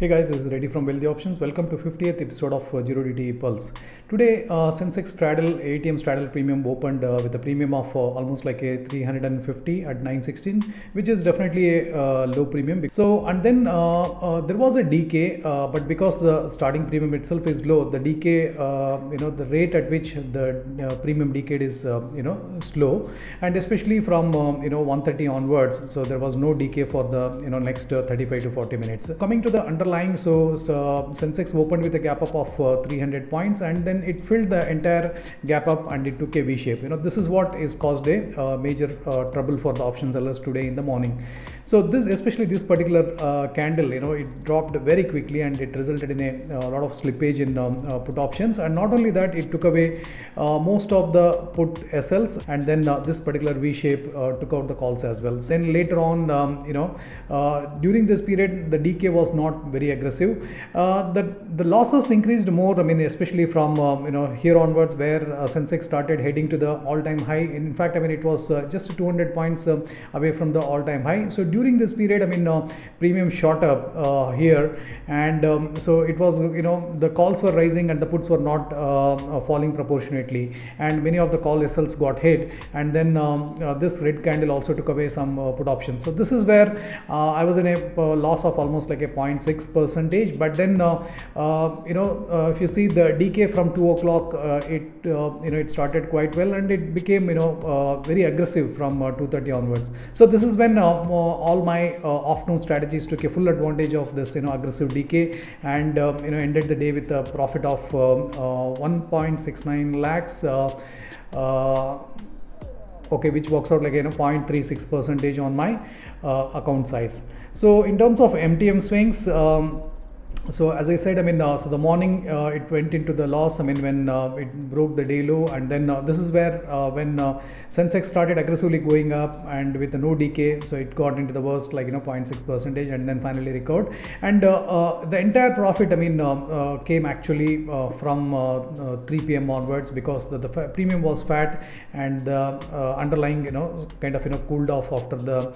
Hey guys, this is Reddy from Wealthy Options. Welcome to 50th episode of 0DTE Pulse. Today, Sensex straddle ATM straddle premium opened with a premium of almost like a 350 at 916, which is definitely a low premium. So, and then there was a decay, but because the starting premium itself is low, the decay, the rate at which the premium decayed is slow, and especially from 130 onwards. So there was no decay for the next 35 to 40 minutes. Coming to the underlying, so Sensex opened with a gap up of 300 points, and then it filled the entire gap up and it took a V shape. This is what is caused a major trouble for the option sellers today in the morning. So this, especially this particular candle, it dropped very quickly and it resulted in a lot of slippage in put options. And not only that, it took away most of the put SLs, and then this particular V shape took out the calls as well. Then later on, during this period, the decay was not very aggressive. The losses increased more. Especially from here onwards, where Sensex started heading to the all-time high. In fact, it was just 200 points away from the all-time high. So during this period, premium shot up here, and so it was the calls were rising and the puts were not falling proportionately, and many of the call SLs got hit, and then this red candle also took away some put options. So this is where I was in a loss of almost like a 0.6%. But then if you see the decay from 2 o'clock, it started quite well, and it became very aggressive from 2:30 onwards. So this is when all my afternoon strategies took a full advantage of this aggressive decay, and ended the day with a profit of 1.69 lakhs. Okay, which works out like 0.36% on my account size. So in terms of MTM swings, so as I said, so the morning it went into the loss. When it broke the day low, and then this is where when Sensex started aggressively going up and with no decay, so it got into the worst, like 0.6%, and then finally recovered. And the entire profit, came actually from 3 p.m. onwards, because the premium was fat, and the underlying kind of cooled off after the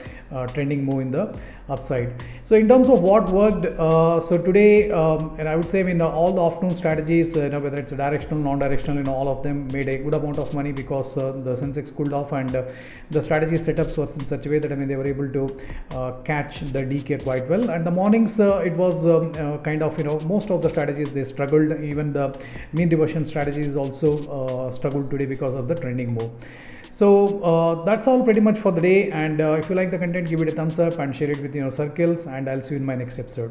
trending move in the upside. So in terms of what worked, so today, and I would say all the afternoon strategies, whether it's directional, non-directional, all of them made a good amount of money, because the Sensex cooled off, and the strategy setups was in such a way that they were able to catch the decay quite well. And the mornings, it was kind of most of the strategies, they struggled. Even the mean reversion strategies also struggled today because of the trending move. So that's all pretty much for the day, and if you like the content, give it a thumbs up and share it with your circles, and I'll see you in my next episode.